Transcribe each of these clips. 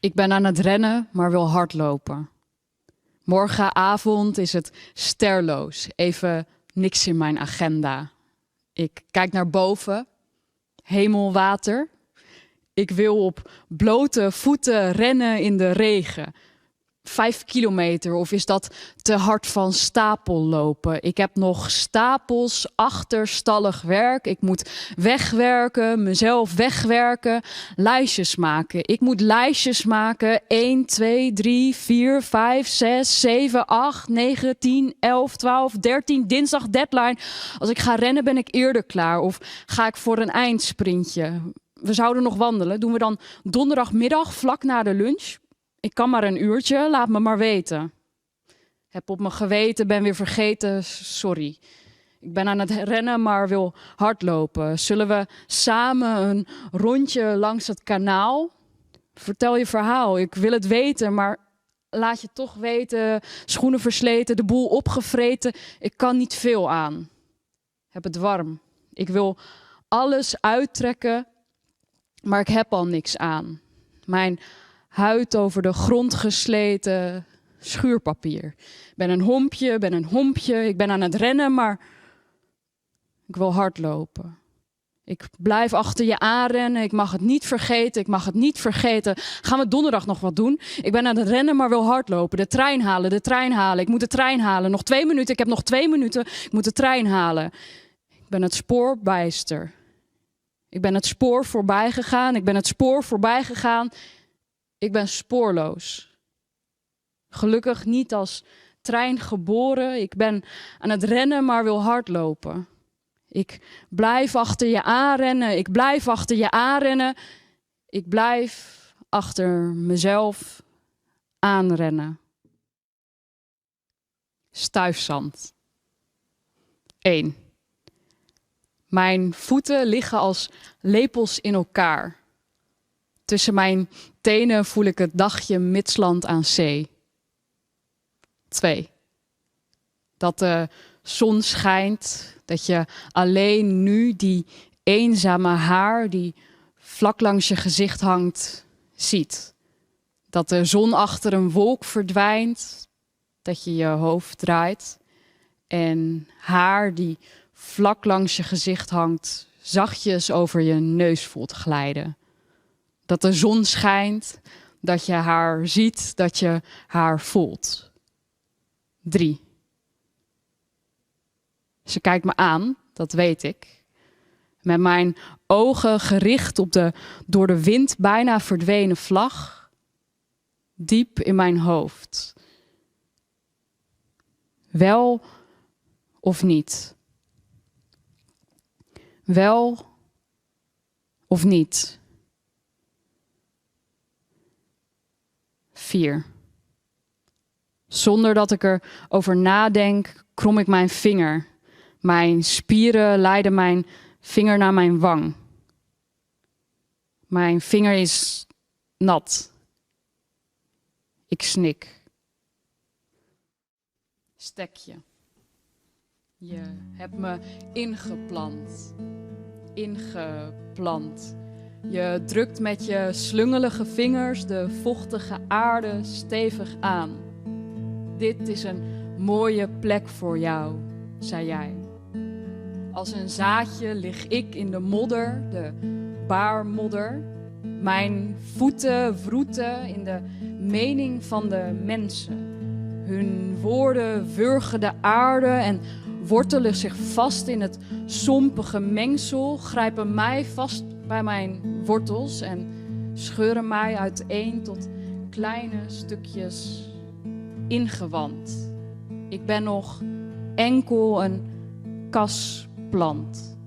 Ik ben aan het rennen, maar wil hardlopen. Morgenavond is het sterloos. Even niks in mijn agenda. Ik kijk naar boven. Hemel, water. Ik wil op blote voeten rennen in de regen. 5 kilometer, of is dat te hard van stapel lopen? Ik heb nog stapels achterstallig werk. Ik moet wegwerken, mezelf wegwerken, lijstjes maken. Ik moet lijstjes maken. 1, 2, 3, 4, 5, 6, 7, 8, 9, 10, 11, 12, 13. Dinsdag deadline. Als ik ga rennen ben ik eerder klaar. Of ga ik voor een eindsprintje? We zouden nog wandelen. Doen we dan donderdagmiddag vlak na de lunch? Ik kan maar een uurtje, laat me maar weten. Heb op mijn geweten, ben weer vergeten, sorry. Ik ben aan het rennen, maar wil hardlopen. Zullen we samen een rondje langs het kanaal? Vertel je verhaal, ik wil het weten, maar laat je toch weten. Schoenen versleten, de boel opgevreten. Ik kan niet veel aan. Heb het warm. Ik wil alles uittrekken, maar ik heb al niks aan. Mijn huid over de grond gesleten, schuurpapier. Ben een hompje, ik ben aan het rennen, maar ik wil hardlopen. Ik blijf achter je aanrennen, ik mag het niet vergeten, Gaan we donderdag nog wat doen? Ik ben aan het rennen, maar wil hardlopen. De trein halen, ik moet de trein halen. Nog 2 minuten, ik heb nog 2 minuten, ik moet de trein halen. Ik ben het spoor bijster. Ik ben het spoor voorbij gegaan, Ik ben spoorloos. Gelukkig niet als trein geboren. Ik ben aan het rennen, maar wil hardlopen. Ik blijf achter je aanrennen. Ik blijf achter mezelf aanrennen. Stuifzand. 1. Mijn voeten liggen als lepels in elkaar. Tussen mijn tenen voel ik het dagje Midsland aan zee. 2. Dat de zon schijnt, dat je alleen nu die eenzame haar die vlak langs je gezicht hangt, ziet. Dat de zon achter een wolk verdwijnt, dat je je hoofd draait en haar die vlak langs je gezicht hangt, zachtjes over je neus voelt glijden. Dat de zon schijnt, dat je haar ziet, dat je haar voelt. 3. Ze kijkt me aan, dat weet ik. Met mijn ogen gericht op de door de wind bijna verdwenen vlag. Diep in mijn hoofd. Wel of niet? Wel of niet? 4. Zonder dat ik erover nadenk, krom ik mijn vinger. Mijn spieren leiden mijn vinger naar mijn wang. Mijn vinger is nat. Ik snik. Stekje. Je hebt me ingeplant. Je drukt met je slungelige vingers de vochtige aarde stevig aan. Dit is een mooie plek voor jou, zei jij. Als een zaadje lig ik in de modder, de baarmodder. Mijn voeten wroeten in de mening van de mensen. Hun woorden wurgen de aarde en wortelen zich vast in het sompige mengsel, grijpen mij vast bij mijn wortels en scheuren mij uiteen tot kleine stukjes ingewand. Ik ben nog enkel een kasplant.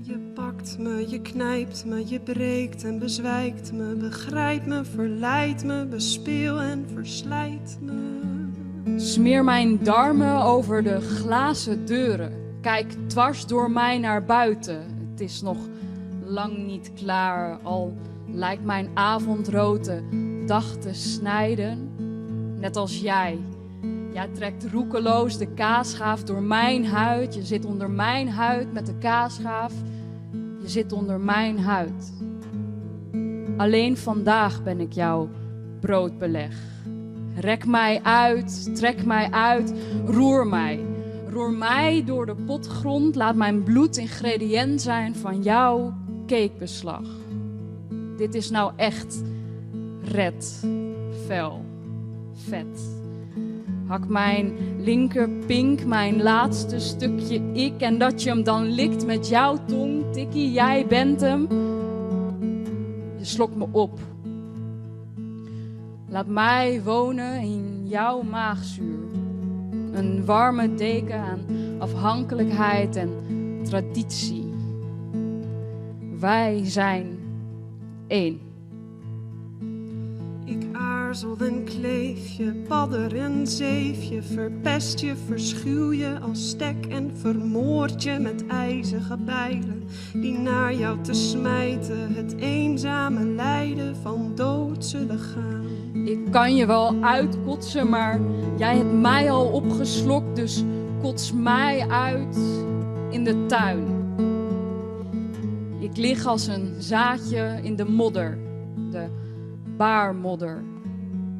Je pakt me, je knijpt me, je breekt en bezwijkt me, begrijpt me, verleidt me, bespeel en verslijt me. Smeer mijn darmen over de glazen deuren. Kijk dwars door mij naar buiten. Het is nog lang niet klaar, al lijkt mijn avondrood dag te snijden. Net als jij. Jij trekt roekeloos de kaasschaaf door mijn huid. Je zit onder mijn huid met de kaasschaaf. Je zit onder mijn huid. Alleen vandaag ben ik jouw broodbeleg. Rek mij uit, trek mij uit, roer mij. Roer mij door de potgrond, laat mijn bloed ingrediënt zijn van jouw cakebeslag. Dit is nou echt red, fel, vet. Hak mijn linkerpink, mijn laatste stukje ik. En dat je hem dan likt met jouw tong. Tikkie, jij bent hem. Je slokt me op. Laat mij wonen in jouw maagzuur. Een warme deken aan afhankelijkheid en traditie. Wij zijn één. Ik aarzel en kleef je, padder en zeef je, verpest je, verschuw je als stek en vermoord je met ijzige bijlen die naar jou te smijten het eenzame lijden van dood zullen gaan. Ik kan je wel uitkotsen, maar jij hebt mij al opgeslokt, dus kots mij uit in de tuin. Ik lig als een zaadje in de modder, de baarmodder.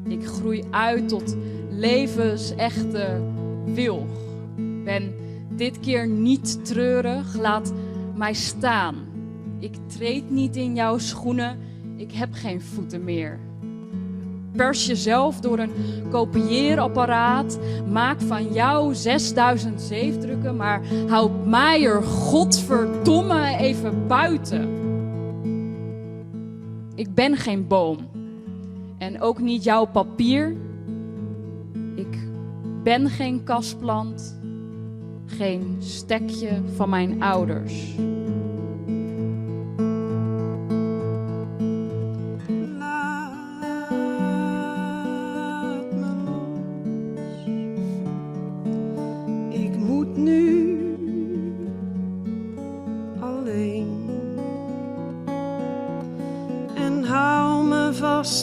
Ik groei uit tot levensechte wilg. Ben dit keer niet treurig, laat mij staan. Ik treed niet in jouw schoenen, ik heb geen voeten meer. Pers jezelf door een kopieerapparaat. Maak van jou 6000 zeefdrukken, maar houd mij er godverdomme even buiten. Ik ben geen boom. En ook niet jouw papier. Ik ben geen kasplant. Geen stekje van mijn ouders.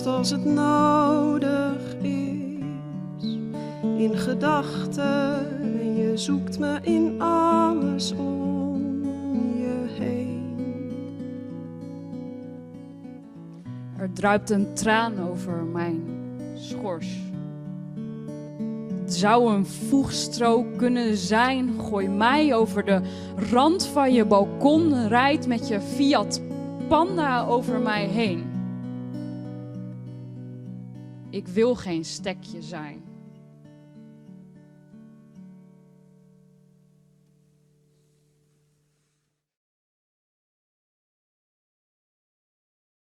Als het nodig is, in gedachten, en je zoekt me in alles om je heen. Er druipt een traan over mijn schors. Het zou een voegstrook kunnen zijn. Gooi mij over de rand van je balkon, rijd met je Fiat Panda over mij heen. Ik wil geen stekje zijn.